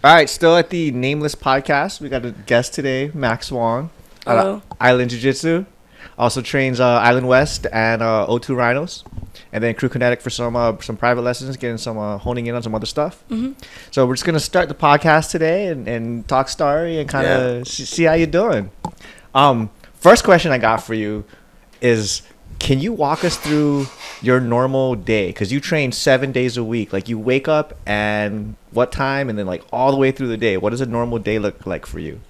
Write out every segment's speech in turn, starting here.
All right, still at the Nameless Podcast. We got a guest today, Makz Wong, Hello. Island Jiu-Jitsu. Also trains Island West and O2 Rhinos. And then Crew Kinetic for some private lessons, getting some honing in on some other stuff. Mm-hmm. So we're just going to start the podcast today and talk story and kind of see how you're doing. First question I got for you is, can you walk us through your normal day? Because you train 7 days a week. Like, you wake up and what time, and then like all the way through the day. What does a normal day look like for you?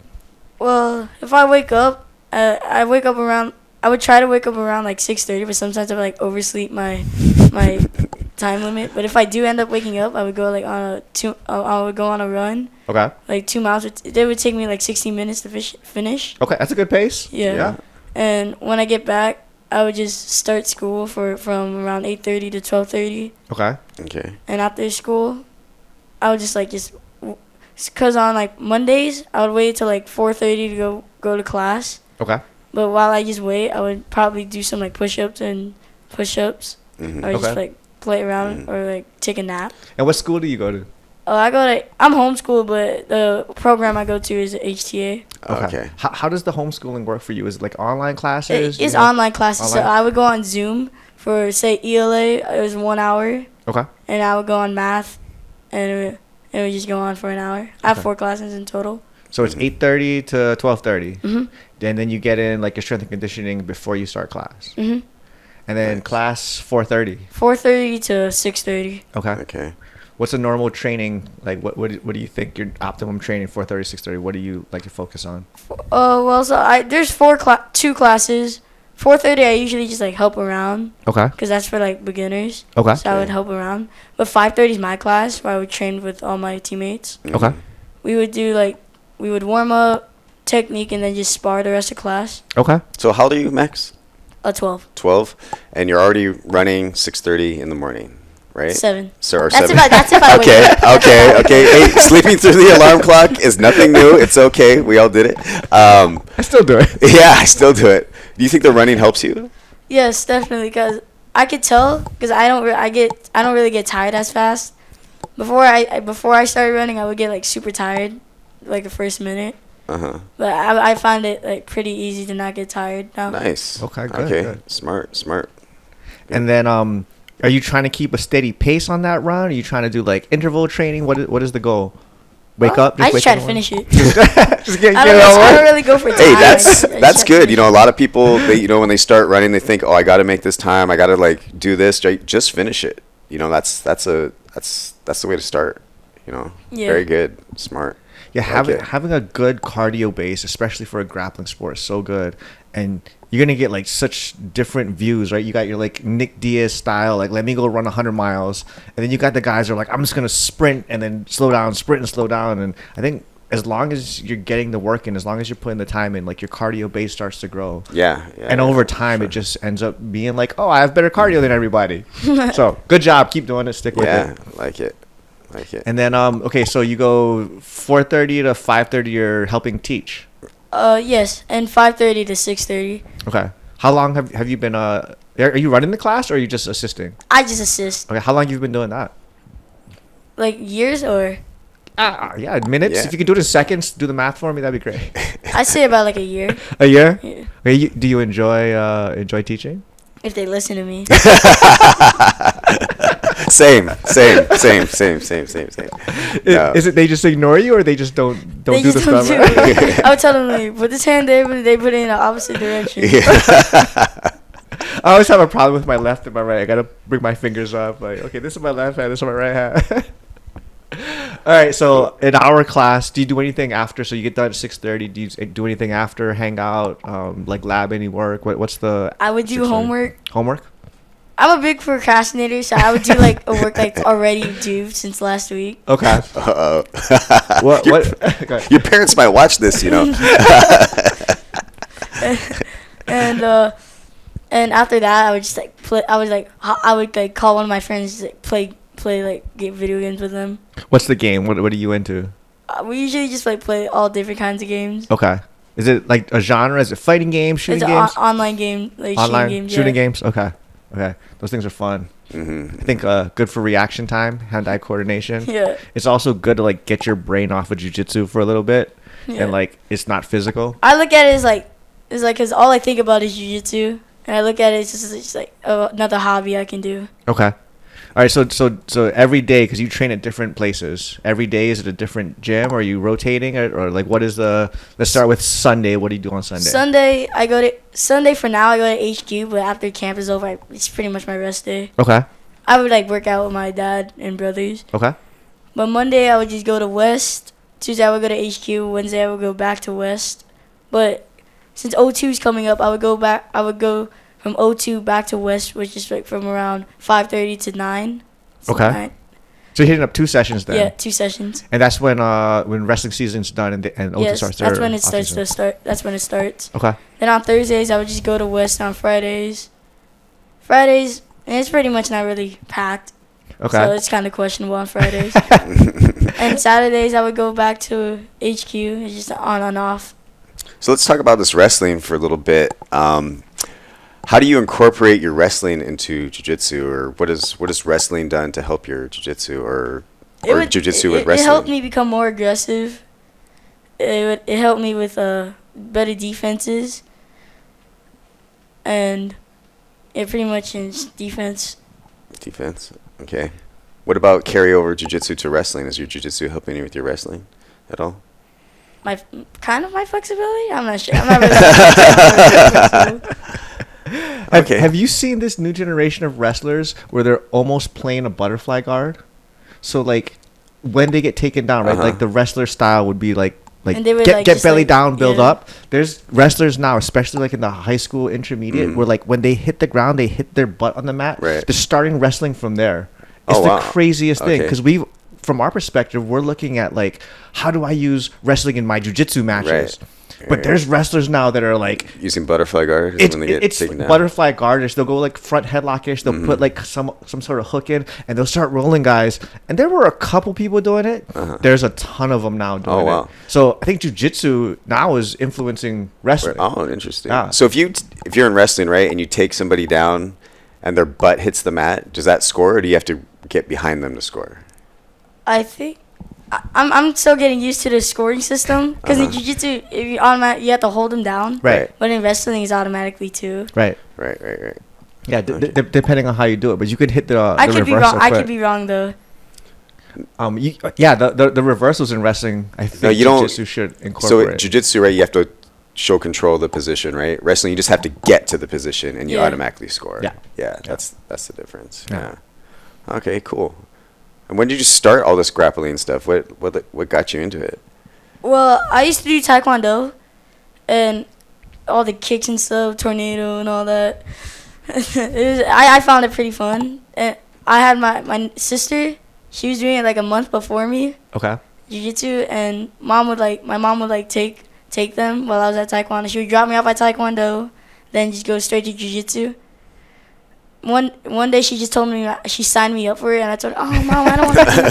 Well, if I wake up, I would try to wake up around like 6:30, but sometimes I would like oversleep my time limit. But if I do end up waking up, I would go like I would go on a run. Okay. Like 2 miles. It would take me like 16 minutes to finish. Okay, that's a good pace. Yeah. And when I get back, I would just start school from around 8:30 to 12:30. Okay. And after school, I would just cause on like Mondays, I would wait till like 4:30 to go to class. Okay. But while I just wait, I would probably do some like push-ups. Mm-hmm. Or just like play around or like take a nap. And what school do you go to? I'm homeschooled, but the program I go to is HTA. Okay. How does the homeschooling work for you? Is it like online classes? It's online classes. So I would go on Zoom for, say, ELA. It was 1 hour. Okay. And I would go on math, and it would just go on for an hour. I have 4 classes in total. So it's 8:30 to 12:30. Mm-hmm. And then you get in like your strength and conditioning before you start class. Mm-hmm. And then class 4:30. 4:30 to 6:30. Okay. What's a normal training? Like, what do you think your optimum training? 4:30, 6:30. What do you like to focus on? There's 2 classes. 4:30 I usually just like help around. Okay. Because that's for like beginners. Okay. So I would help around. But 5:30 is my class where I would train with all my teammates. Okay. We would warm up, technique, and then just spar the rest of class. Okay. So how old are you, Max? 12. 12, and you're already running 6:30 in the morning, right? 7. So, that's 7. That's if I wake up. Okay. Hey, sleeping through the alarm clock is nothing new. It's okay. We all did it. I still do it. Yeah, I still do it. Do you think the running helps you? Yes, definitely. Because I could tell. Because I don't really get tired as fast. Before I started running, I would get like super tired, like the first minute. But I find it like pretty easy to not get tired now. Nice. Okay. Good. Smart. And then are you trying to keep a steady pace on that run? Are you trying to do like interval training? What is the goal? Wake up. I just try to finish it. Just get I don't really go for time. Hey, that's good. You know, a lot of people, when they start running, they think, oh, I got to make this time. I got to like do this. Just finish it. You know, that's the way to start. You know, Very good, smart. Yeah, having a good cardio base, especially for a grappling sport, is so good. And you're going to get like such different views, right? You got your like Nick Diaz style, like let me go run 100 miles. And then you got the guys who are like, I'm just going to sprint and then slow down, sprint and slow down. And I think as long as you're getting the work in, as long as you're putting the time in, like your cardio base starts to grow. Yeah. And over time, it just ends up being like, oh, I have better cardio than everybody. So good job. Keep doing it. Stick with it. Yeah, like it. And then, so you go 4:30 to 5:30, you're helping teach. Yes, and 5:30 to 6:30. Okay. How long have you been, are you running the class or are you just assisting? I just assist. Okay, how long have you been doing that? Like years or? Yeah, minutes. Yeah. If you could do it in seconds, do the math for me, that'd be great. I say about like a year. A year? Yeah. Okay, do you enjoy teaching? If they listen to me. Same. Is it they just ignore you or they just don't do the stuff? I would tell them like, put this hand there, but they put it in the opposite direction. Yeah. I always have a problem with my left and my right. I gotta bring my fingers up. Like, okay, this is my left hand, this is my right hand. All right, so in our class, do you do anything after? So you get done at 6:30. Do you do anything after? Hang out, like lab any work? What's the? I would do homework. Homework? I'm a big procrastinator, so I would do like a work like already due since last week. Okay. Uh-oh. What? Your parents might watch this, you know. And after that, I would just like play. I would like call one of my friends to play like get video games with them. What's the game? What are you into? We usually just like play all different kinds of games. Okay. Is it like a genre? Is it fighting games, shooting games? It's an online game, like online shooting games. Shooting games. Okay. Okay. Those things are fun. Mm-hmm. I think good for reaction time, hand-eye coordination. Yeah. It's also good to like get your brain off of jiu-jitsu for a little bit, and like it's not physical. I look at it as like because all I think about is jiu-jitsu, and I look at it as just like another hobby I can do. Okay. All right. So every day, because you train at different places. Every day is it a different gym? Or are you rotating, or like what is the? Let's start with Sunday. What do you do on Sunday? Sunday for now. I go to HQ, but after camp is over, it's pretty much my rest day. Okay. I would like work out with my dad and brothers. Okay. But Monday I would just go to West. Tuesday I would go to HQ. Wednesday I would go back to West. But since O2 is coming up, I would go back. I would go from O2 back to West, which is like from around 5:30 to 9. So Okay. 9. So you're hitting up 2 sessions then. Yeah, 2 sessions. And that's when wrestling season's done and O2 Yes, starts. that's when it starts to start. That's when it starts. Okay. Then on Thursdays I would just go to West. On Fridays, and it's pretty much not really packed. Okay. So it's kind of questionable on Fridays. And Saturdays I would go back to HQ. It's just on and off. So let's talk about this wrestling for a little bit. How do you incorporate your wrestling into jiu-jitsu, or what has wrestling done to help your jiu-jitsu or jiu-jitsu with wrestling? It helped me become more aggressive. It helped me with better defenses, and it pretty much is defense. Defense. Okay. What about carryover jiu-jitsu to wrestling? Is your jiu-jitsu helping you with your wrestling at all? My flexibility. I'm not sure. I'm not really. Okay. Have you seen this new generation of wrestlers where they're almost playing a butterfly guard? So like when they get taken down, right? Like the wrestler style would be like And they would, get like, get just, belly like, down, build yeah. up. There's wrestlers now, especially like in the high school intermediate, where like when they hit the ground, they hit their butt on the mat. Right. They're starting wrestling from there. It's Oh, the wow. craziest thing Okay. because from our perspective, we're looking at like, how do I use wrestling in my jiu-jitsu matches? Right. But there's wrestlers now that are like, Using butterfly guard it's when they get taken down. butterfly guardish. They'll go like front headlockish. They'll put like some sort of hook in, and they'll start rolling guys. And there were a couple people doing it. There's a ton of them now doing wow. it. So I think jiu-jitsu now is influencing wrestling. Oh, interesting. Yeah. So if you're in wrestling, right, and you take somebody down and their butt hits the mat, does that score, or do you have to get behind them to score? I think I'm still getting used to the scoring system because in jiu-jitsu, if you have to hold them down. Right. But in wrestling, it's automatically too. Right. Right. Yeah. Depending on how you do it, but you could hit the I could be reversal wrong. I foot. could be wrong though. The reversals in wrestling, I think you don't- jiu-jitsu should So incorporate. jiu-jitsu, right, you have to show control of the position, right? Wrestling, you just have to get to the position and you Yeah. automatically score. Yeah. Yeah, that's the difference. Yeah. Yeah. Okay, cool. And when did you start all this grappling stuff? What got you into it? Well, I used to do taekwondo, and all the kicks and stuff, tornado and all that. I found it pretty fun. And I had my sister. She was doing it like a month before me, Okay. jiu-jitsu, and my mom would take them while I was at taekwondo. She would drop me off at taekwondo, then just go straight to jiu-jitsu. One day she just told me she signed me up for it, and I told her, "Oh, Mom, I don't want to do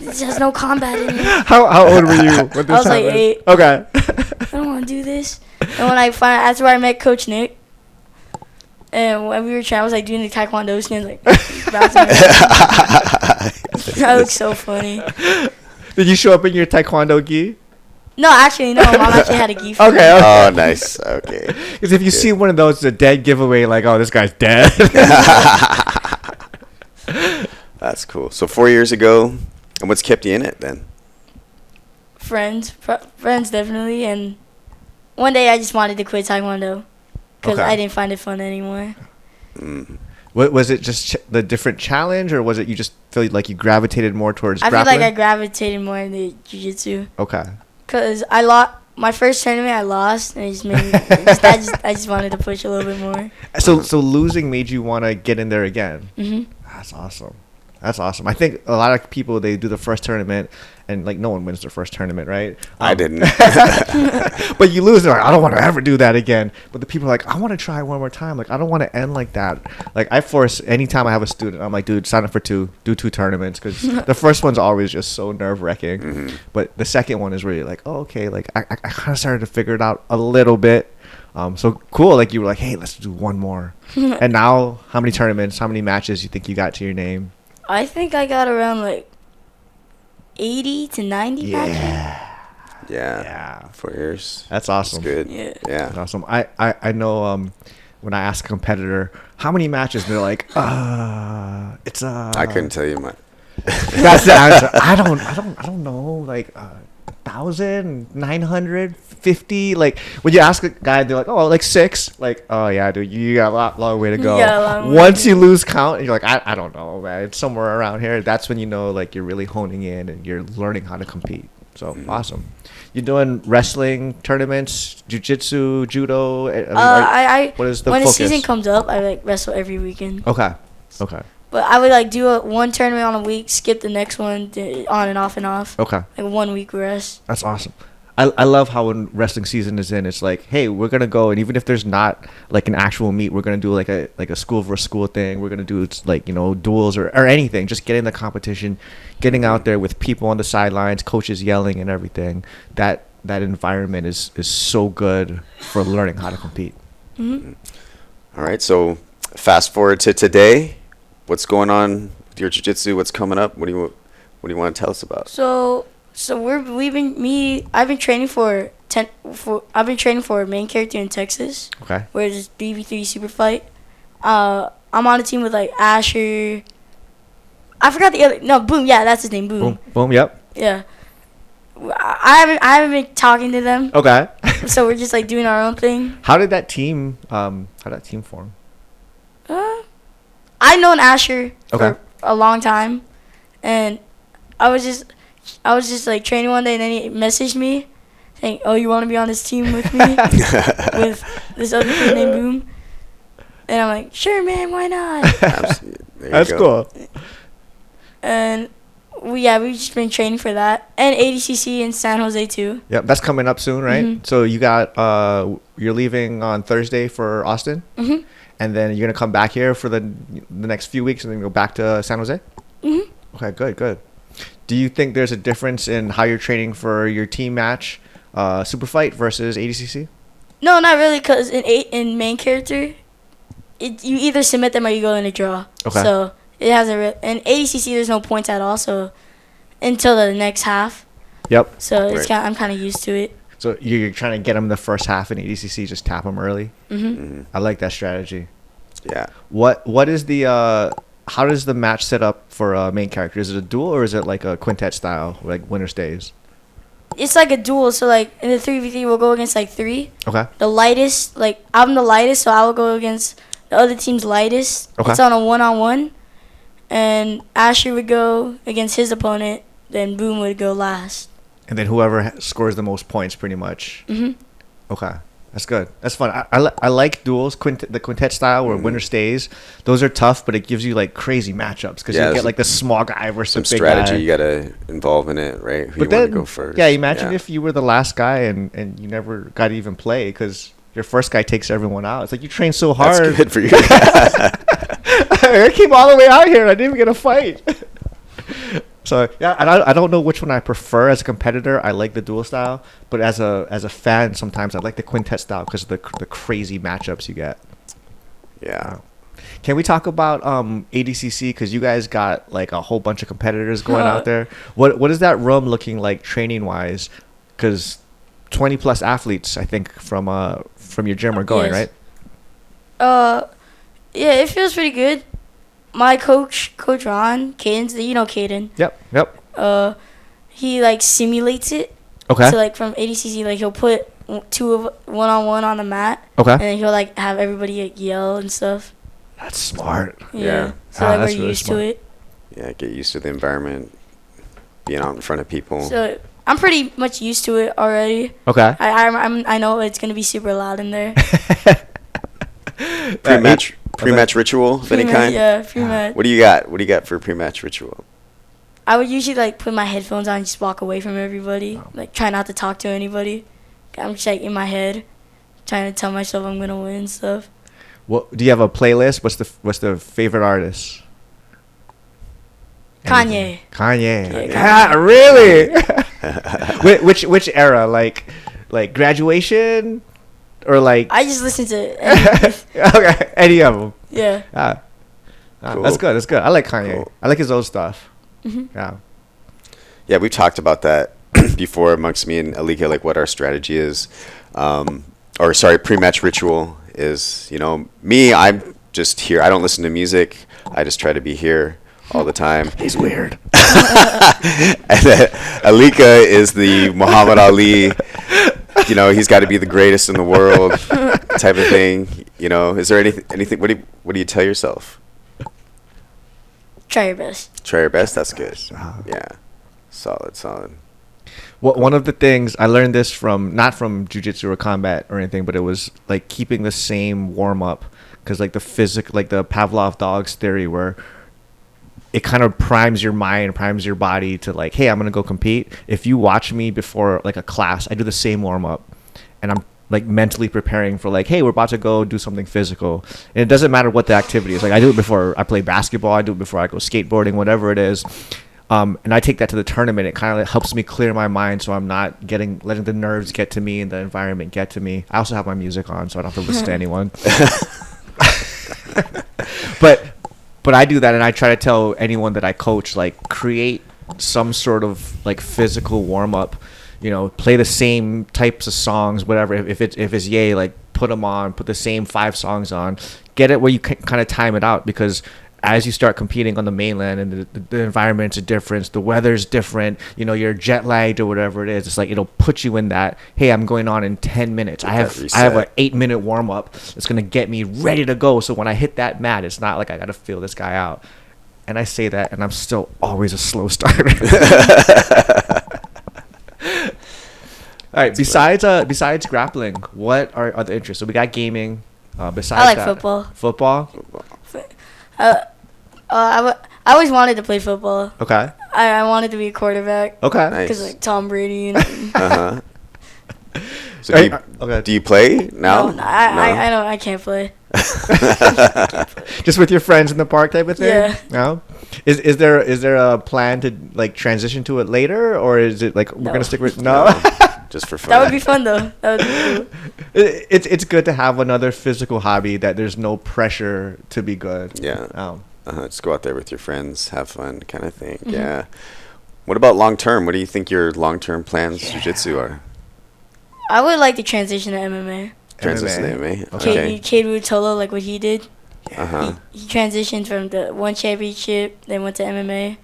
this. There's no combat in it." How old were you when this I was like happened? 8. Okay. I don't want to do this. And that's where I met Coach Nick. And when we were training, I was like doing the taekwondo stance, like bouncing around. That looks so funny. Did you show up in your taekwondo gi? No, actually, no. Mom actually had a gi for me. Okay. Oh, nice. Okay. Because if you see one of those, it's a dead giveaway. Like, oh, this guy's dead. That's cool. So 4 years ago, and what's kept you in it then? Friends definitely. And one day I just wanted to quit taekwondo because Okay. I didn't find it fun anymore. What was it? Just the different challenge, or was it you just feel like you gravitated more towards I feel grappling? like I gravitated more into jiu-jitsu Okay. because I lost my first tournament. I lost, and it just made me. I just wanted to push a little bit more. So losing made you want to get in there again. Mhm. That's awesome. That's awesome. I think a lot of people, they do the first tournament and like no one wins their first tournament, right? I didn't. But you lose, they're like, I don't want to ever do that again. But the people are like, I want to try one more time. Like, I don't want to end like that. Like, I force, anytime I have a student, I'm like, dude, sign up for 2, do 2 tournaments. Because the first one's always just so nerve-wracking. But the second one is really like, oh, okay, like, I kind of started to figure it out a little bit. So cool. Like you were like, hey, let's do one more. And now, how many tournaments, how many matches you think you got to your name? I think I got around like 80 to 90 matches. Yeah. 4 years. That's awesome. That's good. Yeah. That's awesome. I know when I ask a competitor how many matches, they're like, it's I couldn't tell you my. That's the answer. I don't know. Like 1,950. Like when you ask a guy, they're like, oh, like 6. Like, oh yeah, dude, you got a long way to go. Once you lose count, you're like, I don't know, man. It's somewhere around here. That's when you know, like, you're really honing in and you're learning how to compete. So awesome. You're doing wrestling tournaments, jiu-jitsu, judo. What is the when focus? the season comes up, I like wrestle every weekend. Okay. But I would like do one tournament on a week, skip the next one, on and off and off. Okay. Like 1 week rest. That's awesome. I love how when wrestling season is in, it's like, hey, we're gonna go, and even if there's not like an actual meet, we're gonna do like a school versus school thing. We're gonna do like, you know, duels or anything. Just getting the competition, getting out there with people on the sidelines, coaches yelling and everything. That environment is so good for learning how to compete. Mm-hmm. All right, so fast forward to today. What's going on with your jiu-jitsu? What's coming up? What do you want to tell us about? So I've been training for a main character in Texas. Okay. Where it's 3v3 super fight. I'm on a team with like Asher. I forgot the other. No, Boom. Yeah, that's his name. Boom. Boom. Yep. Yeah. I haven't been talking to them. Okay. So we're just like doing our own thing. How did that team form? I've known Asher Okay. for a long time, and I was just like training one day, and then he messaged me saying, "Oh, you want to be on this team with me with this other kid named Boom?" And I'm like, "Sure, man, why not?" That's cool. And we've just been training for that, and ADCC in San Jose too. Yep, that's coming up soon, right? Mm-hmm. So you got you're leaving on Thursday for Austin, and then you're gonna come back here for the next few weeks, and then go back to San Jose. Okay, good. Do you think there's a difference in how you're training for your team match, super fight versus ADCC? No, not really, because in main character, you either submit them or you go in a draw. Okay. So it has in ADCC there's no points at all. So until the next half. Yep. So it's I'm kind of used to it. So you're trying to get them the first half in ADCC, just tap them early. I like that strategy. Yeah. What is the how does the match set up for main character? Is it a duel or is it like a quintet style, like winner stays? It's like a duel. So like in the 3v3, we'll go against like 3. Okay. The lightest, like I'm the lightest, so I will go against the other team's lightest. Okay. It's on a 1-on-1, and Asher would go against his opponent. Then Boom would go last. And then whoever scores the most points, pretty much. Okay. That's good. That's fun. I like duels, the quintet style where winner stays. Those are tough, but it gives you like crazy matchups because you get like the small guy versus some the big strategy guy. You got to involve in it, right? Who But you want then, to go first? yeah, imagine if you were the last guy and you never got to even play because your first guy takes everyone out. It's like you trained so hard. That's good for you. I came all the way out here and I didn't even get a fight. So yeah, I don't know which one I prefer as a competitor. I like the dual style, but as a fan, sometimes I like the quintet style because of the crazy matchups you get. Yeah. Can we talk about ADCC because you guys got like a whole bunch of competitors going out there? What is that room looking like training wise? Because 20 plus athletes, I think, from your gym are going, right? Yeah, it feels pretty good. My coach Ron, Caden, you know Caden. Yep. He like simulates it. Okay. So like from ADCC, like he'll put 2 of 1-on-1 on the mat. Okay. And then he'll like have everybody like, yell and stuff. That's smart. Yeah. So like that's we're really used smart. to it. Yeah, get used to the environment, being out in front of people. So I'm pretty much used to it already. Okay. I know it's gonna be super loud in there. Pre-match ritual of any kind? Yeah, pre-match. What do you got? What do you got for pre-match ritual? I would usually like put my headphones on and just walk away from everybody. Like try not to talk to anybody. I'm just like in my head, trying to tell myself I'm gonna win and stuff. What do you have a playlist? What's the favorite artist? Kanye. Kanye. Yeah, Yeah, really? which era? Like graduation? or like? I just listen to Okay, any of them. yeah. Cool. That's good. That's good. I like Kanye. Cool. I like his old stuff. Mm-hmm. Yeah. Yeah, we've talked about that before amongst me and Alika, like what our strategy is, pre-match ritual is. You know, me, I'm just here. I don't listen to music. I just try to be here all the time. He's weird. And then Alika is the Muhammad Ali. You know, he's got to be the greatest in the world, type of thing. You know, is there anything? What do you tell yourself? Try your best. Try your best. That's good. Yeah, solid. One of the things I learned this from, not from jiu-jitsu or combat or anything, but it was like keeping the same warm up, because like the Pavlov dogs theory, where it kind of primes your mind, primes your body to like, hey, I'm gonna go compete. If you watch me before like a class, I do the same warm up, and I'm like mentally preparing for like, hey, we're about to go do something physical. And it doesn't matter what the activity is. Like I do it before I play basketball, I do it before I go skateboarding, whatever it is. And I take that to the tournament. It kind of like helps me clear my mind, so I'm not letting the nerves get to me and the environment get to me. I also have my music on, so I don't have to listen to anyone. But I do that, and I try to tell anyone that I coach, like, create some sort of like physical warm up. You know, play the same types of songs, whatever. If it's yay, like put them on, put the same 5 songs on. Get it where you can kind of time it out, because as you start competing on the mainland and the environment's a difference, the weather's different, you know, you're jet lagged or whatever it is. It's like it'll put you in that, hey, I'm going on in 10 minutes. I have an 8-minute warm up that's gonna get me ready to go. So when I hit that mat, it's not like I gotta feel this guy out. And I say that, and I'm still always a slow starter. All right. Besides grappling, what are other interests? So we got gaming. Besides I like that, football. Football. I always wanted to play football. Okay. I wanted to be a quarterback. Okay. Because Nice. like Tom Brady. And Uh-huh. So do you play now? No, I don't. I can't play. Just with your friends in the park type of thing? Yeah. No? Is there a plan to like transition to it later, or is it like we're No. gonna stick with no? Just for fun. That would be fun though. That would be cool. It's good to have another physical hobby that there's no pressure to be good. Yeah. Just go out there with your friends, have fun, kind of thing. Mm-hmm. Yeah. What about long term? What do you think your long term plans jiu-jitsu are? I would like to transition to MMA. Transition to MMA. Okay. Cade Rutolo, like what he did. Uh-huh. He transitioned from the one championship, then went to MMA.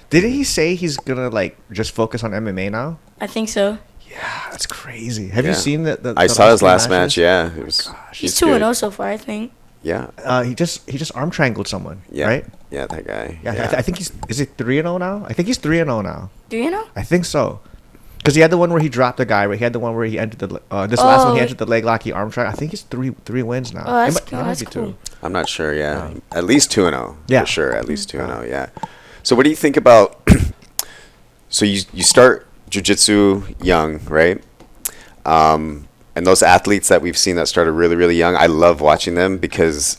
Didn't he say he's gonna like just focus on MMA now? I think so. Yeah, that's crazy. Have Yeah. you seen the I saw his last matches? match. Yeah, it was. He's 2-0 so far, I think. Yeah. He just arm triangled someone. Yeah. Right. Yeah, that guy. Yeah. I think is it 3-0 now? I think he's 3-0 now. Do you know? I think so. Because he had the one where he dropped the guy, right? He had the one where he entered the last one he entered the leg lock, he arm triangle. I think he's three wins now. Oh, that's, It might that's be cool. 2. I'm not sure. Yeah, at least 2-0. Yeah. For sure. At least 2-0. Yeah. So what do you think about? So you start jiu-jitsu young, right? And those athletes that we've seen that started really, really young, I love watching them because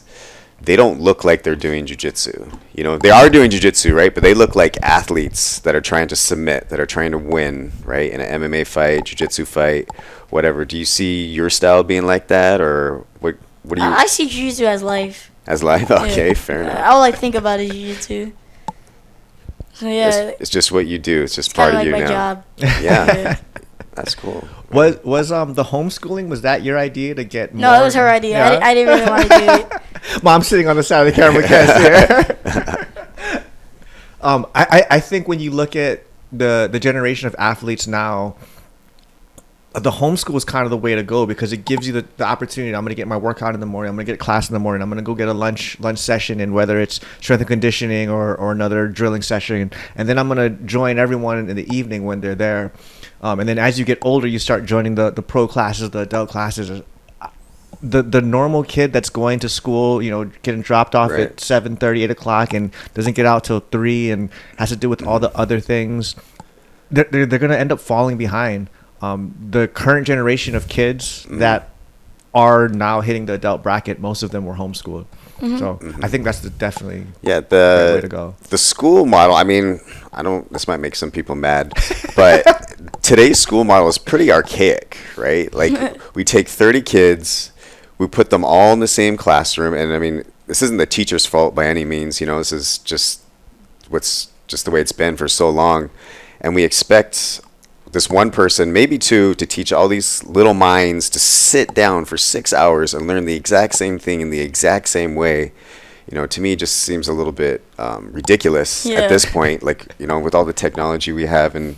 they don't look like they're doing jiu-jitsu. You know, they are doing jiu-jitsu, right? But they look like athletes that are trying to submit, that are trying to win, right? In an MMA fight, jiu-jitsu fight, whatever. Do you see your style being like that, or what do you? I see jiu-jitsu as life. As life? Okay, Yeah. fair enough. All I think about is jiu-jitsu. So yeah, It's just what you do. It's just it's part kind of of like you my now. job. Yeah, that's cool. Was the homeschooling, was that your idea to get No, more? it was her idea. Yeah? I didn't really want to do it. Mom's sitting on the side of the camera, Cass, here. I think when you look at the generation of athletes now, the homeschool is kind of the way to go, because it gives you the opportunity. I'm going to get my workout in the morning. I'm going to get class in the morning. I'm going to go get a lunch session, and whether it's strength and conditioning or another drilling session, and then I'm going to join everyone in the evening when they're there. And then as you get older, you start joining the pro classes, the adult classes. The normal kid that's going to school, you know, getting dropped off Right. at 7:30, 8 o'clock, and doesn't get out till 3, and has to deal with all the other things, they're going to end up falling behind. The current generation of kids that are now hitting the adult bracket, most of them were homeschooled. So I think that's definitely Yeah, the way to go. the school model. I mean, this might make some people mad, but today's school model is pretty archaic, right? Like we take 30 kids, we put them all in the same classroom, and I mean, this isn't the teacher's fault by any means. You know, this is just the way it's been for so long, and we expect this one person, maybe two, to teach all these little minds to sit down for 6 hours and learn the exact same thing in the exact same way. You know, to me, just seems a little bit ridiculous at this point. Like, you know, with all the technology we have and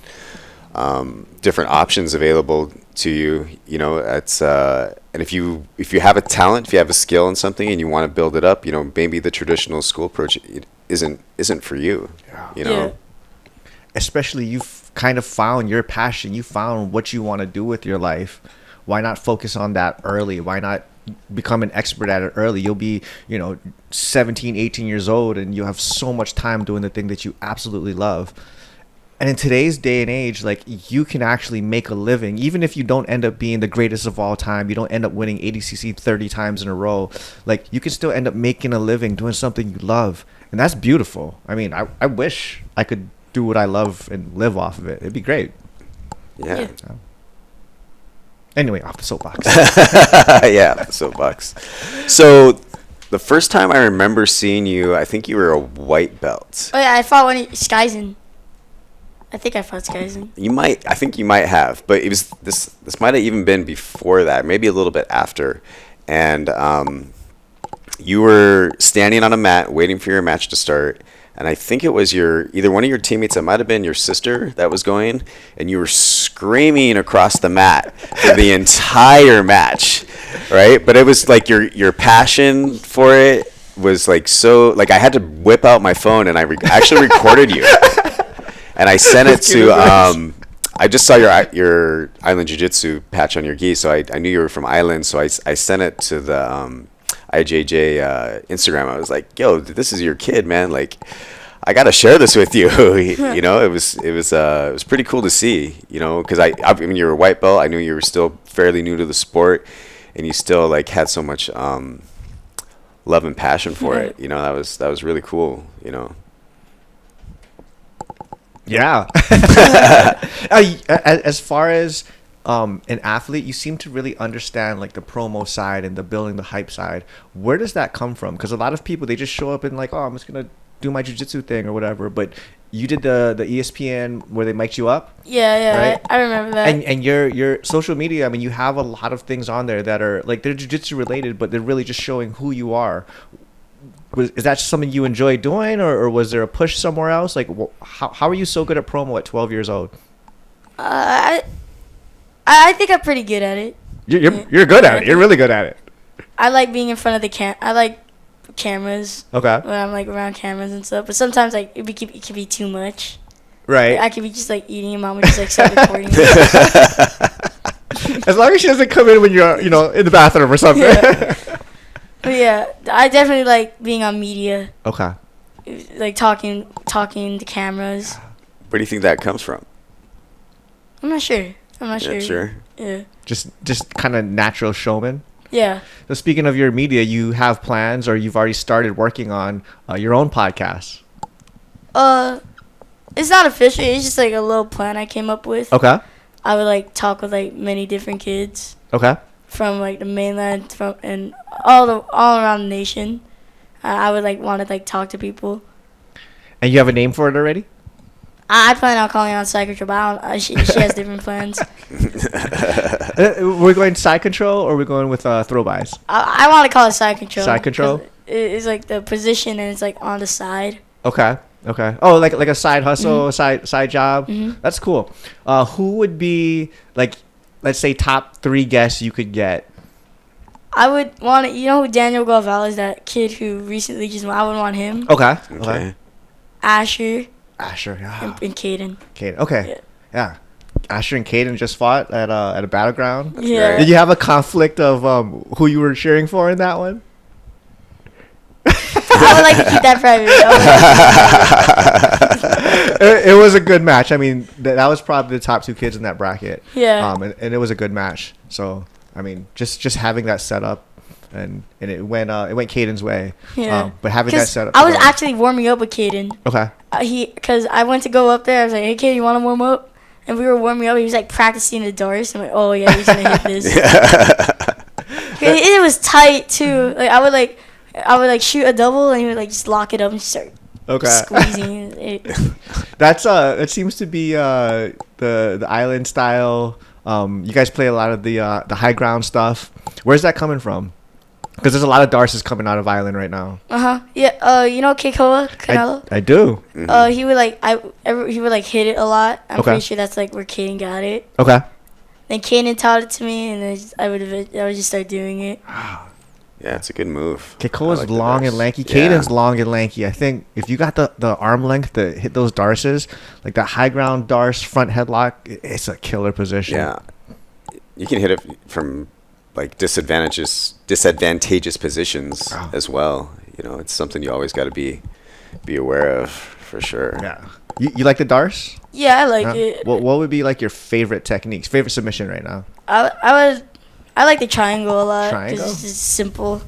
different options available to you, you know, it's and if you have a talent, if you have a skill in something and you want to build it up, you know, maybe the traditional school approach isn't for you. You know, especially you've kind of found your passion. You found what you want to do with your life. Why not focus on that early? Why not become an expert at it early? You'll be, you know, 17, 18 years old, and you have so much time doing the thing that you absolutely love. And in today's day and age, like, you can actually make a living, even if you don't end up being the greatest of all time. You don't end up winning ADCC 30 times in a row. Like, you can still end up making a living doing something you love. And that's beautiful. I mean, I wish I could do what I love and live off of it. It'd be great. Yeah. Anyway, off the soapbox. Yeah, the soapbox. So the first time I remember seeing you, I think you were a white belt. Oh yeah, I fought Skyzen. I think I fought Skyzen. I think you might have, but it was this might have even been before that, maybe a little bit after. And you were standing on a mat waiting for your match to start. And I think it was either one of your teammates, it might have been your sister that was going, and you were screaming across the mat for the entire match, right? But it was like your passion for it was like so, like I had to whip out my phone and I actually recorded you. And I sent it to, I just saw your Island Jiu-Jitsu patch on your gi, so I knew you were from Island, so I sent it to the IJJ Instagram. I was like, yo, this is your kid, man. Like, I got to share this with you. You know, it was pretty cool to see, you know, because I mean, you were a white belt. I knew you were still fairly new to the sport, and you still, like, had so much love and passion for it. You know, that was really cool, you know. Yeah. As far as an athlete, you seem to really understand like the promo side and the building the hype side. Where does that come from? Because a lot of people, they just show up and like, oh, I'm just gonna do my jiu-jitsu thing or whatever. But you did the ESPN where they mic'd you up. Yeah, right? I remember that. And your social media, I mean, you have a lot of things on there that are like, they're jiu-jitsu related, but they're really just showing who you are. Is that something you enjoy doing, or was there a push somewhere else? Like, how are you so good at promo at 12 years old? I think I'm pretty good at it. You're good at it. You're really good at it. I like being in front of the I like cameras. Okay. When I'm like around cameras and stuff, but sometimes like it can be too much. Right. Like, I could be just like eating and mom would just like start recording. As long as she doesn't come in when you're, you know, in the bathroom or something. Yeah. But yeah, I definitely like being on media. Okay. Like talking to cameras. Where do you think that comes from? I'm not sure. Sure. Yeah. Just kind of natural showman. Yeah. So speaking of your media, you have plans, or you've already started working on your own podcast. It's not official. It's just like a little plan I came up with. Okay. I would like talk with like many different kids. Okay. From like the mainland, and all around the nation. I would like want to like talk to people. And you have a name for it already? I plan on calling on Side Control, but she has different plans. We're going side control, or we're going with throw-bys? I want to call it Side Control. Side control? It's like the position, and it's like on the side. Okay. Oh, like a side hustle, Mm-hmm. side job. Mm-hmm. That's cool. Who would be, like, let's say top 3 guests you could get? I would want to, you know who Daniel Galval is, that kid who recently just won. I would want him. Okay. Asher, yeah. and Caden. Okay. Yeah. Asher and Caden just fought at a battleground. Yeah. Did you have a conflict of who you were cheering for in that one? I would like to keep that private. It was a good match. I mean, that was probably the top 2 kids in that bracket. Yeah. And it was a good match. So, I mean, just having that set up, and it went Caden's way. Yeah. But having that set up. I was actually warming up with Caden. Okay. Because I went to go up there. I was like, hey, Caden, you want to warm up? and we were warming up. He was like practicing the darts. I'm like, oh yeah, he's gonna hit this. It was tight too. Like I would like shoot a double, and he would like just lock it up and start squeezing it. It seems to be the island style. You guys play a lot of the high ground stuff. Where's that coming from? Because there's a lot of darces coming out of Island right now. Yeah. You know Keikoa Canelo? I do. Mm-hmm. He would like hit it a lot. I'm pretty sure that's like where Kaden got it. Okay. Then Kaden taught it to me, and then I would just start doing it. Yeah, it's a good move. Keikoa's like long and lanky. Caden's long and lanky. I think if you got the arm length to hit those darces, like that high ground darce front headlock, it's a killer position. Yeah. You can hit it from like disadvantageous positions as well. You know, it's something you always got to be aware of for sure. Yeah. You like the darce? Yeah, I like it. What would be like your favorite techniques, favorite submission right now? I like the triangle a lot. Triangle? It's just simple.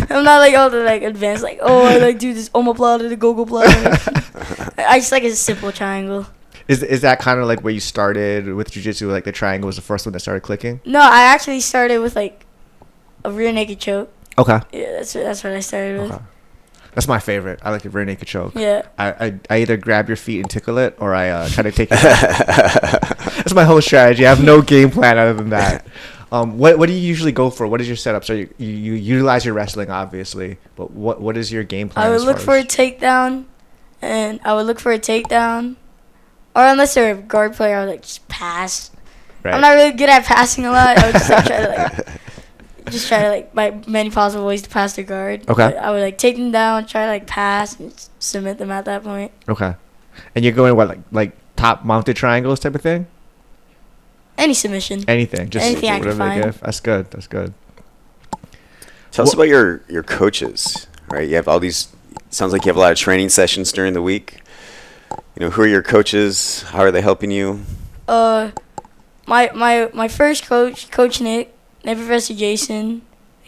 I'm not like all the like advanced like I like do this omoplata, the gogoplata. I just like a simple triangle. Is that kind of like where you started with jiu-jitsu? Like the triangle was the first one that started clicking? No, I actually started with like a rear naked choke. Okay. Yeah, that's what I started with. That's my favorite. I like the rear naked choke. Yeah. I either grab your feet and tickle it, or I try to take it back. That's my whole strategy. I have no game plan other than that. What do you usually go for? What is your setup? So you utilize your wrestling, obviously, but what is your game plan? I would look for a takedown, or unless they're a guard player, I would like just pass. Right. I'm not really good at passing a lot. I would just try to by many possible ways to pass the guard. Okay. But I would like take them down, try to like pass and submit them at that point. Okay. And you're going like top mounted triangles type of thing? Any submission. Anything. Just anything I can find. That's good. Tell us about your coaches, right? You have all these. Sounds like you have a lot of training sessions during the week. You know, who are your coaches? How are they helping you? My first coach, Coach Nick, then Professor Jason,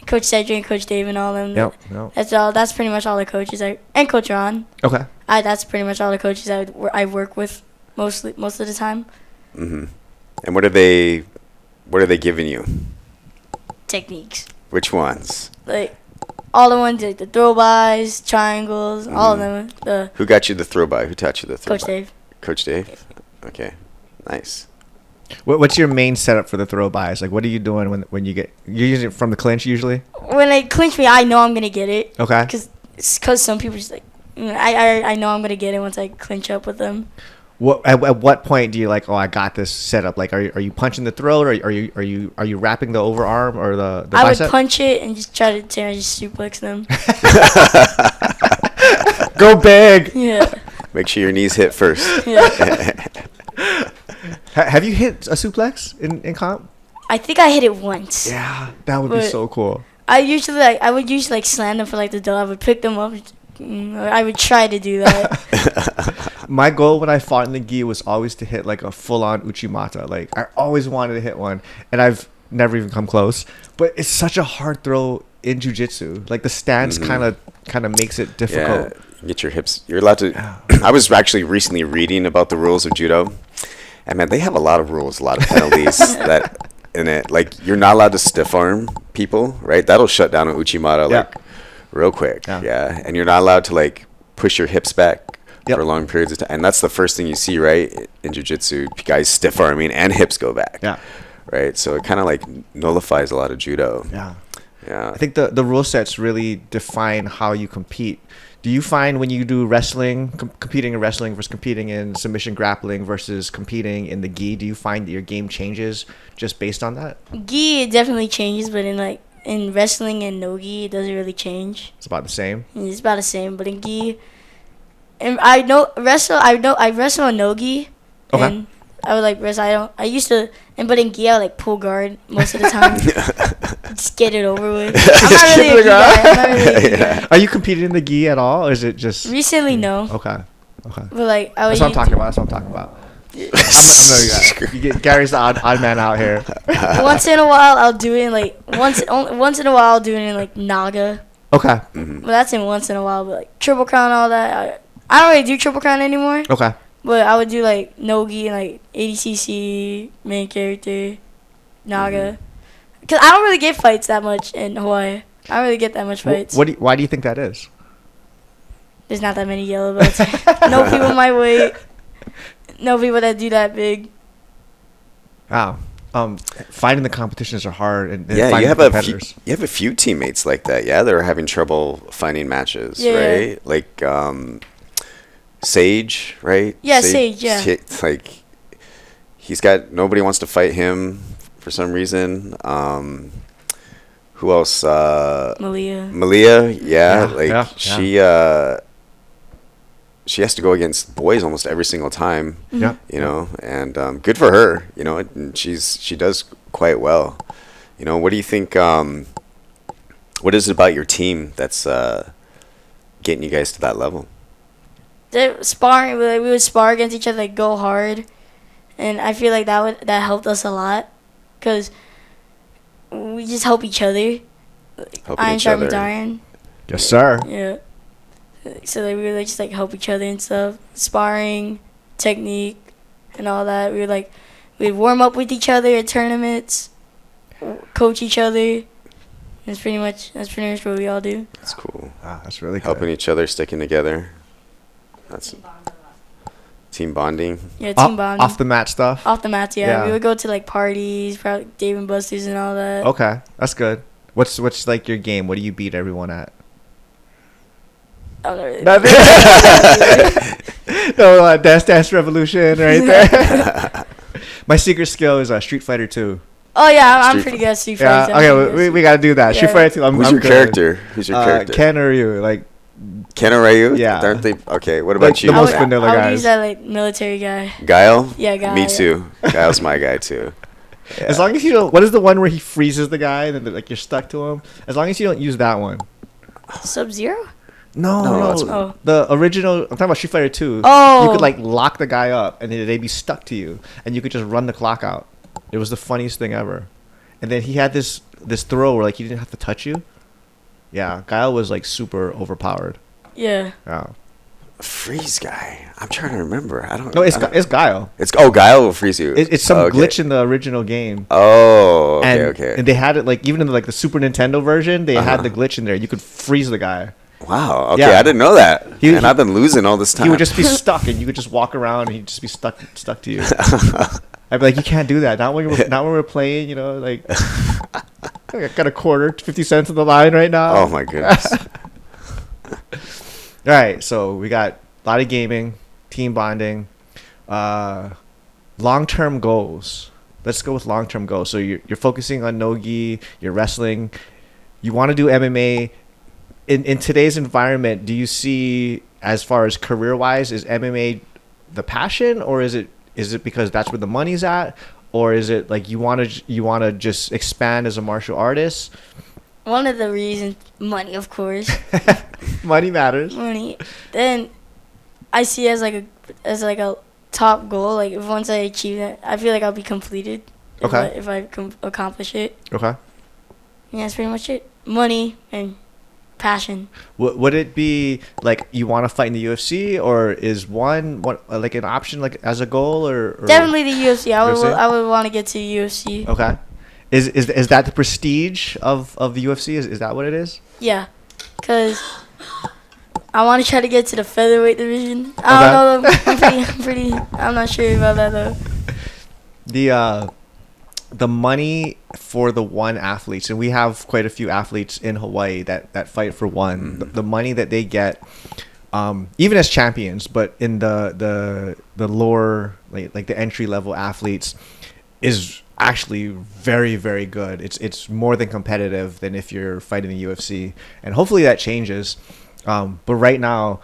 Coach Cedric, and Coach Dave, and all them. Yep. That's all. That's pretty much all the coaches. And Coach Ron. Okay. That's pretty much all the coaches I work with most of the time. Mm-hmm. And what are they giving you? Techniques. Which ones? Like all the ones, like the throw-bys, triangles, all of them. Who got you the throw-by? Who taught you the throw-by? Coach Dave. Coach Dave? Okay. Nice. What's your main setup for the throw-bys? Like, what are you doing when you're using it from the clinch usually? When they clinch me, I know I'm going to get it. Okay. Because some people just like, I know I'm going to get it once I clinch up with them. At what point do you like? Oh, I got this set up. Like, are you punching the throat, or are you wrapping the overarm or the bicep? I would punch it and just try to just suplex them. Go big. Yeah. Make sure your knees hit first. Yeah. Have you hit a suplex in comp? I think I hit it once. Yeah, that would be so cool. I would usually slam them for like the dough. I would pick them up. I would try to do that. My goal when I fought in the gi was always to hit like a full-on uchimata. Like I always wanted to hit one, and I've never even come close. But it's such a hard throw in jiu-jitsu. Like the stance kind of makes it difficult. Yeah, get your hips. You're allowed to. I was actually recently reading about the rules of judo, and man, they have a lot of rules, a lot of penalties that in it. Like you're not allowed to stiff arm people, right? That'll shut down an uchimata like real quick. Yeah, and you're not allowed to like push your hips back for long periods of time. And that's the first thing you see, right, in jiu-jitsu, guys stiff arming and hips go back. Yeah. Right? So it kind of like nullifies a lot of judo. Yeah. Yeah. I think the rule sets really define how you compete. Do you find when you do wrestling, competing in wrestling versus competing in submission grappling versus competing in the gi, do you find that your game changes just based on that? Gi, it definitely changes, but in wrestling and no gi, it doesn't really change. It's about the same? It's about the same, but in gi, and I wrestle a no gi. Okay. And I would like wrestle. But in gi, I would like pull guard most of the time. Just get it over with. I'm not really a gi guy. Are you competing in the gi at all, or is it just recently? No. Okay. But like That's what I'm talking about. You get Gary's the odd man out here. Once in a while, I'll do it in like once in a while. I'll do it in like Naga. Okay. But that's in once in a while. But like Triple Crown, all that. I don't really do Triple Crown anymore. Okay. But I would do like Nogi and like ADCC, main character, Naga. Because I don't really get fights that much in Hawaii. I don't really get that much fights. Why do you think that is? There's not that many yellow belts. No people my weight. No people that do that big. Wow. Finding the competitions are hard, and Yeah, finding you have competitors. you have a few teammates like that. Yeah, that are having trouble finding matches, Yeah. right? Like Sage, right? Yeah, Sage, yeah. Like nobody wants to fight him for some reason. Who else? Malia, yeah. She has to go against boys almost every single time. Yeah. You know, and good for her. You know, and she does quite well. You know, what do you think? What is it about your team that's getting you guys to that level? Sparring, we would spar against each other, like go hard, and I feel like that helped us a lot, cause we just help each other. Iron sharpens iron. Yes, sir. Yeah. So like, we would just like help each other and stuff, sparring, technique, and all that. We'd warm up with each other at tournaments, coach each other. That's pretty much what we all do. That's cool. Ah, that's really helping good. each other, sticking together. That's team bonding. Yeah, team bonding. Off the mat stuff. Off the mats, yeah. We would go to like parties, probably Dave and Buster's and all that. Okay, that's good. What's like your game? What do you beat everyone at? I don't know really. No, Dance Revolution right there. My secret skill is Street Fighter 2. Oh yeah, I'm pretty good at Street Fighter. Yeah, okay, we gotta do that. Yeah. Street Fighter 2. Who's your character? Who's your character? Ken or you? Like Ken or Ryu? Yeah. Aren't they? Okay, what about Like, you? the most vanilla I would guys. use that like military guy. Guile? Yeah, Guile. Me too. Guile's my guy too. Yeah. As long as you don't. What is the one where he freezes the guy and then like you're stuck to him? As long as you don't use that one. Sub-Zero? No. Oh. The original. I'm talking about Street Fighter 2. Oh. You could like lock the guy up and they'd be stuck to you, and you could just run the clock out. It was the funniest thing ever. And then he had this throw where like he didn't have to touch you. Yeah, Guile was like super overpowered. Yeah. Yeah. Freeze guy. I'm trying to remember. I don't. No, it's Guile. Guile will freeze you. It's some glitch in the original game. Oh, okay, and, okay. And they had it like even in the Super Nintendo version, they had the glitch in there. You could freeze the guy. Wow. Okay, Yeah. I didn't know that. And I've been losing all this time. He would just be stuck, and you could just walk around, and he'd just be stuck to you. I'd be like, you can't do that. Not when we're playing. You know, like I got a quarter, 50 cents on the line right now. Oh my goodness. All right, so we got a lot of gaming, team bonding, long-term goals. Let's go with long-term goals. So you're focusing on Nogi, you're wrestling, you want to do MMA. In today's environment, do you see, as far as career-wise, is MMA the passion, or is it because that's where the money's at, or is it like you want to just expand as a martial artist? One of the reasons, money, of course. Money matters. Money. Then I see it as like a top goal. Like if once I achieve that, I feel like I'll be completed. Okay. If I accomplish it. Okay. Yeah, that's pretty much it. Money and passion. Would it be like you want to fight in the UFC, or is one like an option, like as a goal, or Definitely the UFC. UFC? I would want to get to the UFC. Okay. Is that the prestige of the UFC? Is that what it is? Yeah, cause I want to try to get to the featherweight division. I don't know. I'm not sure about that though. The money for the one athletes, and we have quite a few athletes in Hawaii that fight for one. The money that they get, even as champions, but in the lower like the entry level athletes, is actually very, very good. It's more than competitive than if you're fighting the UFC, and hopefully that changes. But right now,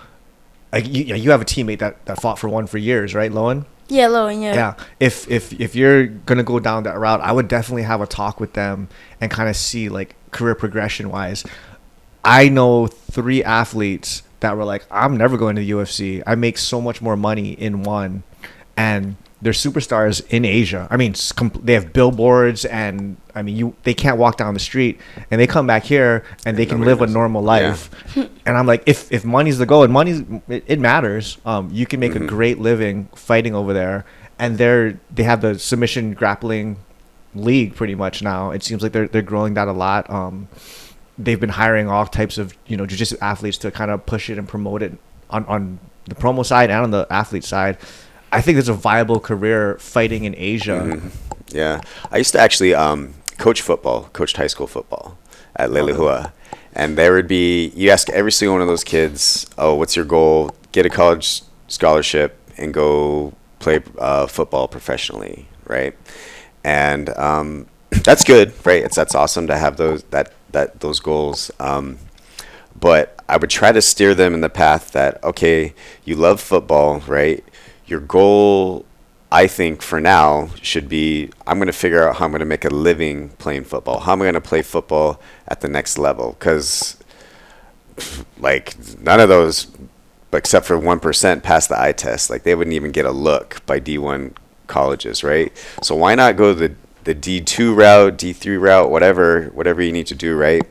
like you have a teammate that fought for one for years, right, Lowen? Yeah, Lowen. Yeah. Yeah. If you're gonna go down that route, I would definitely have a talk with them and kind of see like career progression wise. I know 3 athletes that were like, I'm never going to the UFC. I make so much more money in one, and they're superstars in Asia. I mean, they have billboards, and I mean, they can't walk down the street, and they come back here and they can live a normal life. Yeah. And I'm like, if money's the goal, and it matters. You can make a great living fighting over there, and they have the submission grappling league pretty much now. It seems like they're growing that a lot. They've been hiring all types of jiu-jitsu athletes to kind of push it and promote it on the promo side and on the athlete side. I think there's a viable career fighting in Asia. Yeah, I used to actually coached high school football at Lelehua, and there would be, you ask every single one of those kids, oh, what's your goal? Get a college scholarship and go play football professionally, right? And that's good, right? That's awesome to have those goals. But I would try to steer them in the path that, okay, you love football, right? Your goal, I think, for now should be, I'm going to figure out how I'm going to make a living playing football. How am I going to play football at the next level? Because, like, none of those, except for 1%, pass the eye test. Like, they wouldn't even get a look by D1 colleges, right? So why not go the D2 route, D3 route, whatever you need to do, right?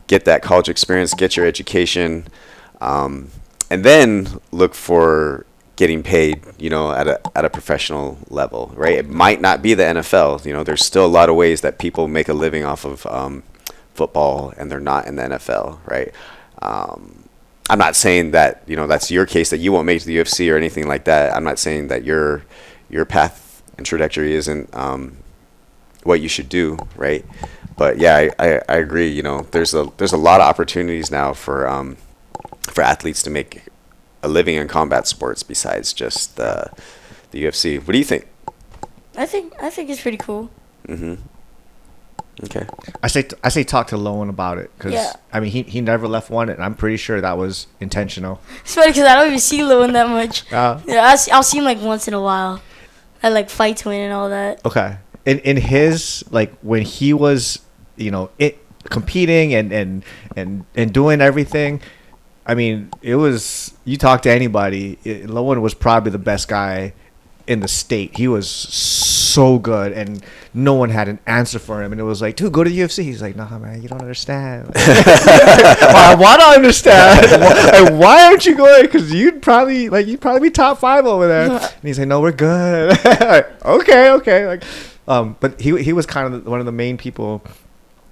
Get that college experience, get your education, and then look for getting paid, at a professional level, right? It might not be the NFL. There's still a lot of ways that people make a living off of football, and they're not in the NFL, right? I'm not saying that that's your case, that you won't make it to the UFC or anything like that. I'm not saying that your path and trajectory isn't what you should do, right? But yeah, I agree. There's a lot of opportunities now for athletes to make a living in combat sports besides just the UFC. What do you think? I think it's pretty cool. Okay. I say talk to Lowen about it, because I mean he never left one, and I'm pretty sure that was intentional. It's funny because I don't even see Lowen that much. I'll see him like once in a while at like Fight Twin and all that. Okay. In his, like, when he was competing and doing everything, I mean, it was, you talk to anybody, Lowen was probably the best guy in the state. He was so good, and no one had an answer for him. And it was like, dude, go to the UFC. He's like, nah, man, you don't understand. Well, I want to understand. Why aren't you going? Because you'd probably be top 5 over there. And he's like, no, we're good. Okay. Like, but he was kind of one of the main people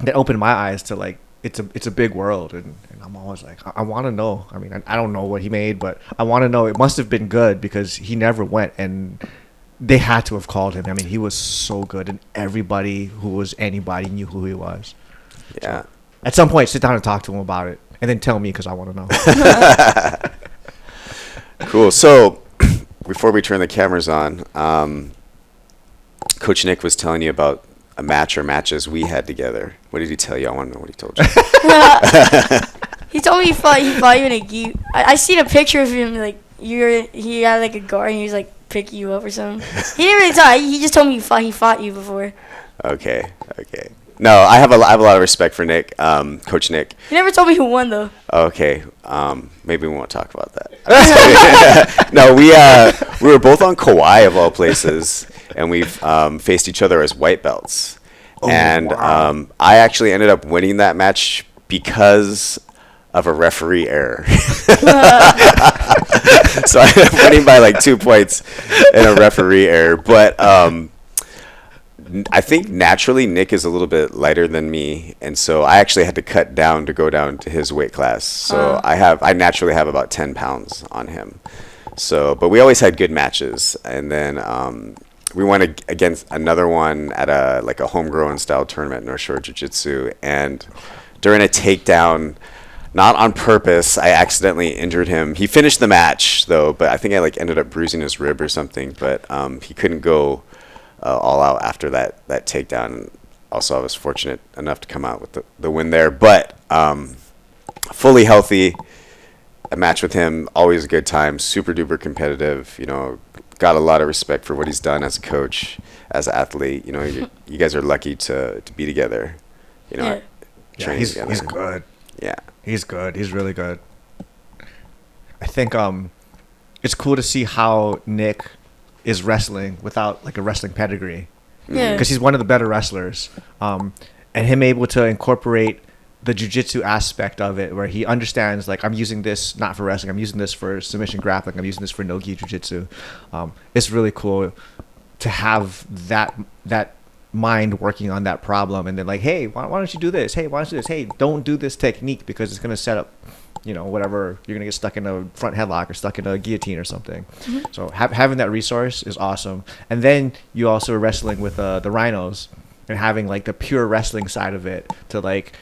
that opened my eyes to, like, it's a big world, and I'm always like, I want to know. I mean, I don't know what he made, but I want to know. It must have been good, because he never went, and they had to have called him. I mean, he was so good, and everybody who was anybody knew who he was. Yeah. So, at some point, sit down and talk to him about it, and then tell me, because I want to know. Cool. So before we turn the cameras on, Coach Nick was telling you about a match or matches we had together. What did he tell you? I want to know what he told you. He told me he fought you in a gi. I seen a picture of him, like, he had like a guard and he was like picking you up or something. He didn't really talk. He just told me he fought you before. Okay. No, I have a lot of respect for Nick, Coach Nick. He never told me who won though. Okay, maybe we won't talk about that. No, we were both on Kauai of all places, and we've faced each other as white belts. Oh, and wow. I actually ended up winning that match because of a referee error. So I ended up winning by like 2 points in a referee error. But I think naturally Nick is a little bit lighter than me, and so I actually had to cut down to go down to his weight class. So I naturally have about 10 pounds on him. So, but we always had good matches, and then we went against another one at a homegrown style tournament, North Shore Jiu-Jitsu, and during a takedown, not on purpose, I accidentally injured him. He finished the match though, but I think I ended up bruising his rib or something. But he couldn't go all out after that takedown. And also, I was fortunate enough to come out with the win there. But fully healthy, a match with him, always a good time. Super duper competitive. Got a lot of respect for what he's done as a coach, as an athlete. You guys are lucky to be together. Training together. He's good. Yeah, he's good. He's really good. I think it's cool to see how Nick is wrestling without like a wrestling pedigree. Yeah. Because he's one of the better wrestlers. And him able to incorporate the jiu-jitsu aspect of it, where he understands, like, I'm using this not for wrestling, I'm using this for submission grappling, I'm using this for no-gi jiu-jitsu. It's really cool to have that mind working on that problem, and then like, hey, why don't you do this? Hey, why don't you do this? Hey, don't do this technique because it's going to set up, whatever, you're going to get stuck in a front headlock or stuck in a guillotine or something. So having that resource is awesome. And then you also are wrestling with the rhinos and having like the pure wrestling side of it to like,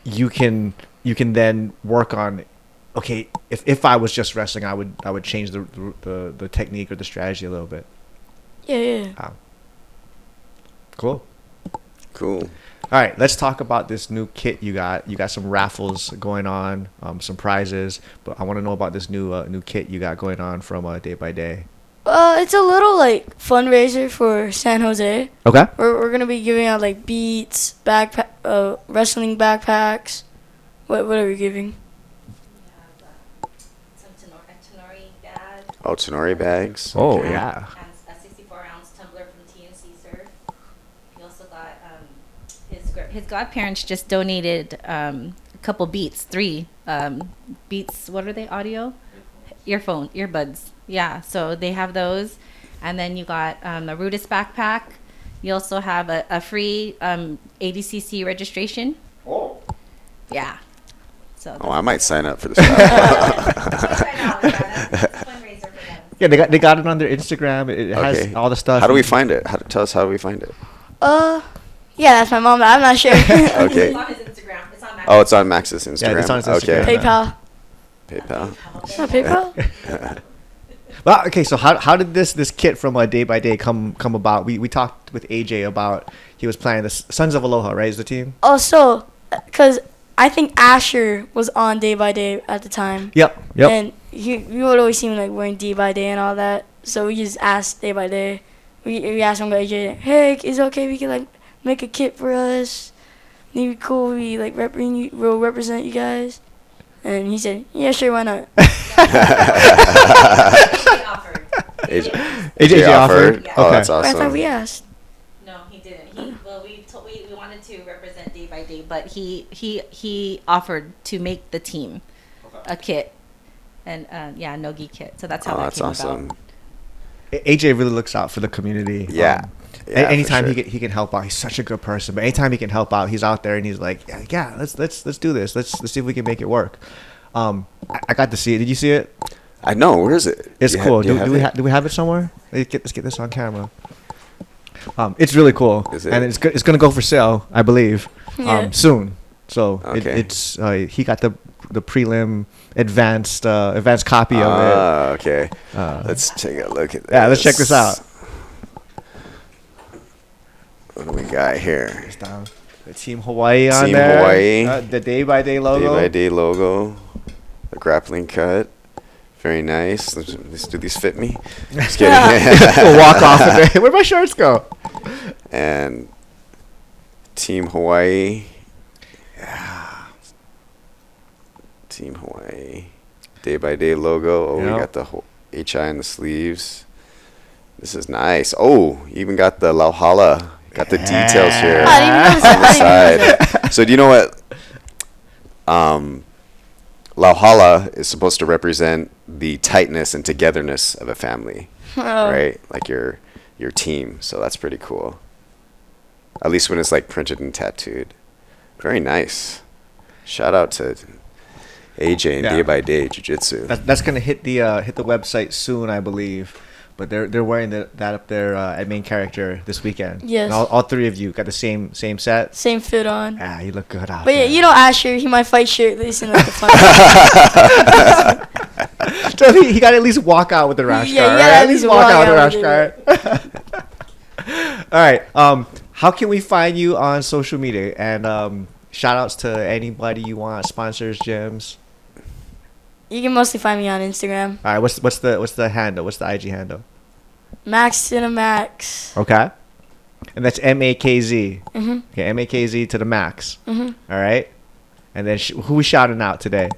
you can then work on, okay, if I was just wrestling, I would change the technique or the strategy a little bit. Yeah. Cool. Cool. All right, let's talk about this new kit you got. You got some raffles going on, some prizes, but I want to know about this new kit you got going on from Day by Day. It's a little like fundraiser for San Jose. Okay. We're gonna be giving out like beats, wrestling backpacks. What are we giving? Some Tenori bag. Oh, Tenori bags. Oh, Okay. yeah. And a 64-ounce tumbler from TNC Surf. He also got his godparents just donated a couple Beats, 3 Beats. What are they? Audio, earbuds. Yeah, so they have those, and then you got a Rudis backpack. You also have a free ADCC registration. Oh. Yeah. So. Oh, I might sign up for this. Yeah, they got it on their Instagram. It has all the stuff. How do we find it? Tell us how do we find it? Yeah, that's my mom. I'm not sure. Okay. It's on his Instagram. It's on Max. Oh, it's on Max's Instagram. Yeah, it's on his Instagram. Okay. PayPal. PayPal. It's not PayPal. Well, okay, so how did this kit from Day by Day come about? We talked with AJ about, he was playing the Sons of Aloha, right? Is the team? Oh, so, because I think Asher was on Day by Day at the time. Yep. And he would always see me like wearing Day by Day and all that. So we just asked Day by Day. We asked him, like, hey, is it okay if we can like make a kit for us? It'd be cool. We like we'll represent you guys. And he said, yeah, sure, why not? AJ offered. Yeah. Oh, Okay. that's awesome. I thought we asked. No, he didn't. We wanted to represent Day by Day, but he offered to make the team a kit, and no-gi kit. So that's how that that's came awesome. about. AJ really looks out for the community. Yeah. Yeah, anytime for sure. he can help out, he's such a good person. But anytime he can help out, he's out there and he's like, yeah, let's do this. Let's see if we can make it work. I got to see it. Did you see it? I know. Where is it? It's cool. Do we have it somewhere? Let's get this on camera. It's really cool, and it's gonna go for sale, I believe, soon. So Okay. it's he got the prelim advanced copy of it. Okay. Let's take a look at this. Yeah, let's check this out. What do we got here? It's down. The Team Hawaii on Team there. Hawaii. The Day by Day logo. Day by Day logo. The grappling cut. Very nice. Do these fit me? Just kidding. We'll walk off of it. Where'd my shirts go? And Team Hawaii. Yeah. Team Hawaii. Day by Day logo. Oh, Yep. we got the HI in the sleeves. This is nice. Oh, you even got the Lauhala. Got the details here I didn't even notice on the that. side. So do you know what? Lauhala is supposed to represent the tightness and togetherness of a family, right? Like your team. So that's pretty cool. At least when it's like printed and tattooed. Very nice. Shout out to AJ and Day by Day Jiu-Jitsu. That's gonna hit the website soon, I believe. But they're wearing that up there at main character this weekend. Yes. And all 3 of you got the same set. Same fit on. Ah, you look good out But there. yeah, you know Asher, he might fight shirtless in like the fun. So he got to at least walk out with the rash Yeah, guard. yeah, Right? at least walk walk out with out the rash guard. All right. How can we find you on social media? And shout outs to anybody you want, sponsors, gyms. You can mostly find me on Instagram. All right. What's the handle? What's the IG handle? Makenzen Max. Okay. And that's MAKZ. Mhm. Okay, MAKZ to the max. Mhm. All right. And then who we shouting out today?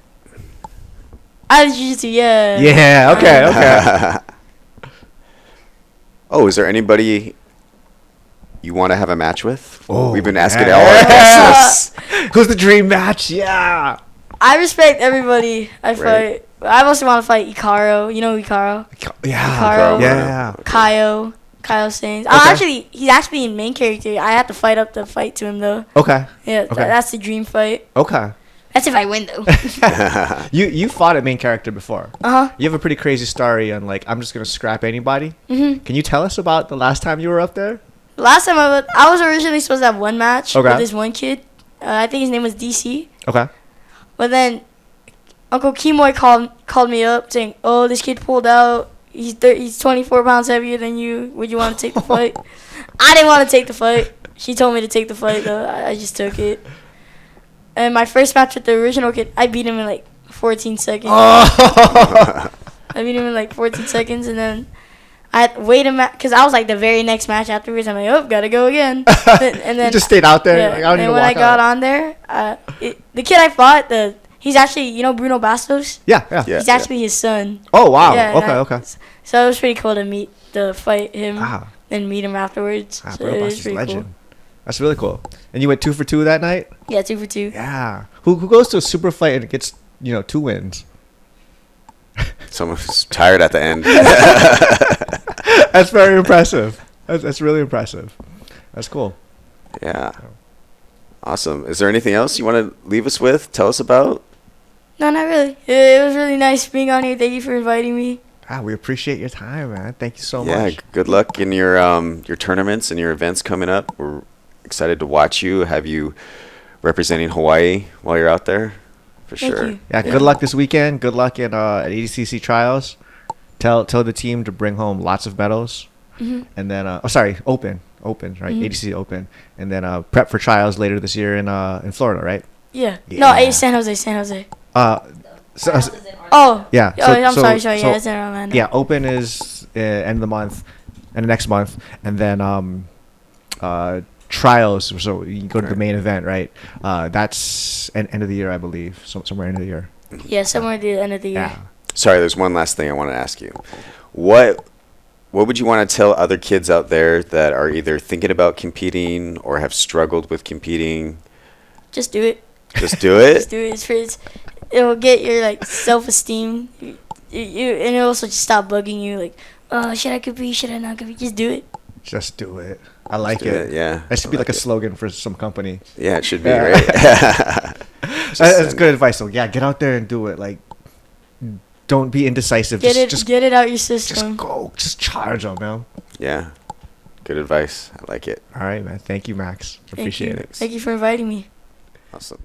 I jiu-jitsu, yeah. Yeah. Okay. Okay. Oh, is there anybody you want to have a match with? Oh, We've been asking yeah. all our guests this. Who's the dream match? Yeah. I respect everybody I Right. fight. I also want to fight Ikaro. You know Ikaro? Yeah. Ikaro. Yeah. Kyle Sainz. Okay. He's actually in main character. I have to fight up the fight to him though. Okay. Yeah, Okay. that's the dream fight. Okay. That's if I win though. You fought a main character before. Uh huh. You have a pretty crazy story on like I'm just gonna scrap anybody. Mhm. Can you tell us about the last time you were up there? Last time I was originally supposed to have one match Okay. with this one kid. I think his name was DC. Okay. But then Uncle Kimoy called me up saying, "Oh, this kid pulled out. He's 24 pounds heavier than you. Would you want to take the fight?" I didn't want to take the fight. She told me to take the fight though. I just took it. And my first match with the original kid, I beat him in like 14 seconds. Oh. I beat him in like 14 seconds, and then I had to wait a match because I was like the very next match afterwards. I'm like, oh, gotta go again. And then you just stayed out there. yeah, Like, I don't need and to when walk I got out. on there, the kid I fought, he's actually Bruno Bastos. Yeah. Yeah. Yeah. He's actually his son. Oh wow. Yeah, Okay. and Okay. So it was pretty cool to fight him Ah. and meet him afterwards. Ah, So Bro it was Buster's pretty legend. cool. That's really cool. And you went 2 for 2 that night. Yeah, 2 for 2. Yeah. Who goes to a super fight and gets 2 wins? Someone's tired at the end. That's very impressive. That's really impressive. That's cool. Yeah. Awesome. Is there anything else you want to leave us with? Tell us about? No, not really. It was really nice being on here. Thank you for inviting me. We appreciate your time, man. Thank you so Yeah. much. Good luck in your tournaments and your events coming up. We're excited to watch you, have you representing Hawaii while you're out there. For Thank sure. you. Yeah. Good luck this weekend. Good luck at ADCC trials. Tell the team to bring home lots of medals. Mhm. And then open, right? Mhm. ADCC open, and then prep for trials later this year in Florida, right? Yeah. No, Yeah. San Jose. So, Oh. yeah. Oh, I'm sorry. Yeah, it's in Orlando. Yeah, open is end of the month, and the next month, and then trials. So you go to the main event, right? That's end of the year, I believe. Somewhere end of the year. Yeah, somewhere at the end of the year. Yeah. Sorry, there's one last thing I want to ask you. What would you want to tell other kids out there that are either thinking about competing or have struggled with competing? Just do it. Just do it. Just do it. It'll get your like self-esteem. And it'll also just stop bugging you. Like, oh, should I compete? Should I not compete? Just do it. Just do it. I like Do it. it, yeah. That should I be like a like it. slogan for some company. Yeah, it should be, Yeah. right? That's good advice. So yeah, get out there and do it. Like, don't be indecisive. Get just it out your just system. go. Just charge them, man. Yeah. Good advice. I like it. All right, man. Thank you, Max. Thank Appreciate you. it. Thank you for inviting me. Awesome.